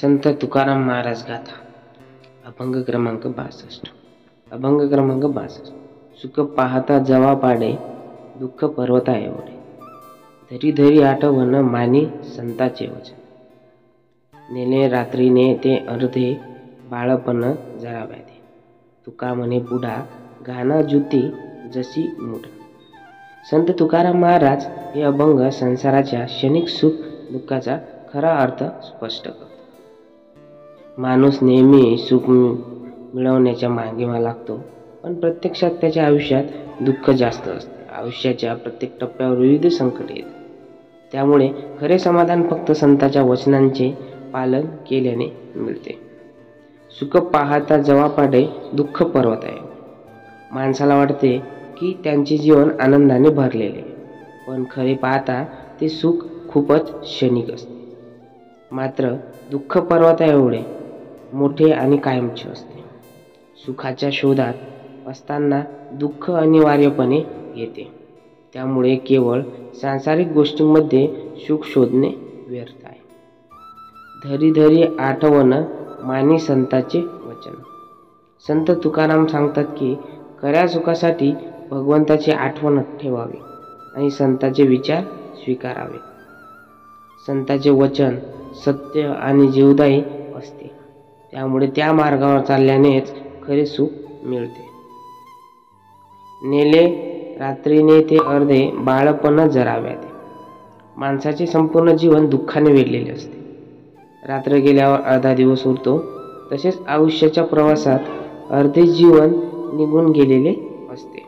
संत तुकाराम महाराज गाथा अभंग क्रमांक 62. अभंग क्रमांक 62. सुख पाहता जवा पाडे, दुःख पर्वता एवढे. धरी धरी आठवण मानी संताचे वचन. नेले रात्रीने ते अर्धे, बाळपण जरा व्याधे. तुका म्हणे पुढा, घाना जुती जशी मुठा. संत तुकाराम महाराज हे अभंग संसाराच्या क्षणिक सुख दुःखाचा खरा अर्थ स्पष्ट करतो. माणूस नेहमी सुख मिळवण्याच्या मागे लागतो, पण प्रत्यक्षात त्याच्या आयुष्यात दुःख जास्त असते. आयुष्याच्या प्रत्येक टप्प्यावर विविध संकटे येतात. त्यामुळे खरे समाधान फक्त संतांच्या वचनांचे पालन केल्याने मिळते. सुख पाहता जवा पाडे, दुःख पर्वत आहे. माणसाला वाटते की त्यांचे जीवन आनंदाने भरलेले, पण खरे पाहता ते सुख खूपच क्षणिक असते. मात्र दुःख पर्वता एवढे मोठे आणि कायमचे असते. सुखाच्या शोधात असताना दुःख अनिवार्यपणे येते. त्यामुळे केवळ सांसारिक गोष्टींमध्ये सुख शोधणे व्यर्थ आहे. धरी धरी आठवण मानी संताचे वचन. संत तुकाराम सांगतात की खऱ्या सुखासाठी भगवंताची आठवण ठेवावी आणि संतांचे विचार स्वीकारावे. संतांचे वचन सत्य आणि जीवदायी असते. त्यामुळे त्या मार्गावर चालल्यानेच खरे सुख मिळते. नेले रात्रीने ते अर्धे, बाळपण जरा व्याधे. माणसाचे संपूर्ण जीवन दुःखाने वेढलेले असते. रात्र गेल्यावर अर्धा दिवस उरतो. तसेच आयुष्याच्या प्रवासात अर्धे जीवन निघून गेलेले असते.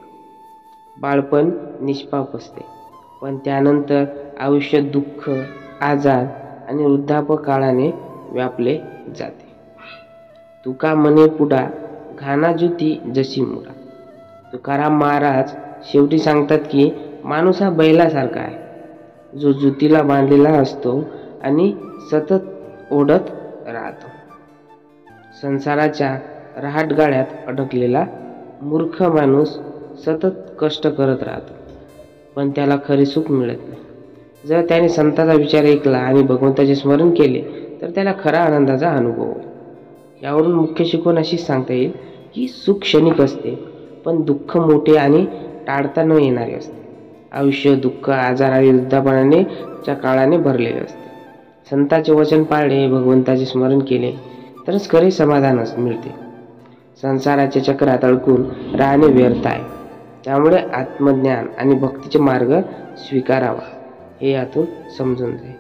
बाळपण निष्पाप असते, पण त्यानंतर आयुष्य दुःख, आजार आणि वृद्धापकाळाने व्यापले जाते. तुका म्हणे पुढा, घाना जुती जशी मुठा. तुकाराम महाराज शेवटी सांगतात की माणूस हा बैलासारखा आहे, जो जुतीला बांधलेला असतो आणि सतत ओढत राहतो. संसाराच्या रहाटगाड्यात अडकलेला मूर्ख माणूस सतत कष्ट करत राहतो, पण त्याला खरे सुख मिळत नाही. जर त्याने संतांचा विचार ऐकला आणि भगवंताचे स्मरण केले तर त्याला खरा आनंदाचा अनुभव होईल. यावरून मुख्य शिकवण अशी सांगता येईल की सुख क्षणिक असते, पण दुःख मोठे आणि टाळता न येणारे असते. आयुष्य दुःख, आजार आणि वृद्धापणाने च्या काळाने भरलेले असते. संतांचे वचन पाळले, भगवंताचे स्मरण केले तरच खरे समाधान मिळते. संसाराच्या चक्रात अडकून राहणे व्यर्थ आहे. त्यामुळे आत्मज्ञान आणि भक्तीचे मार्ग स्वीकारावा, हे यातून समजून जाईल.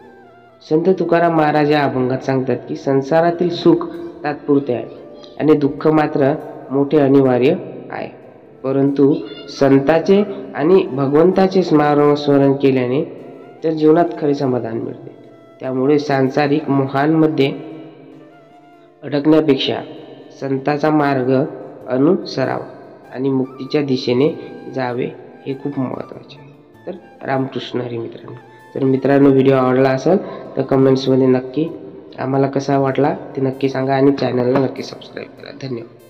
संत तुकाराम महाराज या अभंगात सांगतात की संसारातील सुख तात्पुरते आहे आणि दुःख मात्र मोठे अनिवार्य आहे. परंतु संतांचे आणि भगवंताचे स्मरण केल्याने तर जीवनात खरे समाधान मिळते. त्यामुळे सांसारिक मोहांमध्ये अडकण्यापेक्षा संतांचा मार्ग अनुसरावा आणि मुक्तीच्या दिशेने जावे, हे खूप महत्त्वाचे आहे. तर रामकृष्ण हरी मित्रांनो. जर मित्रांनो व्हिडिओ आवडला असेल तर कमेंट्समध्ये नक्की आम्हाला कसा वाटला ते नक्की सांगा आणि चॅनलला नक्की सबस्क्राईब करा. धन्यवाद.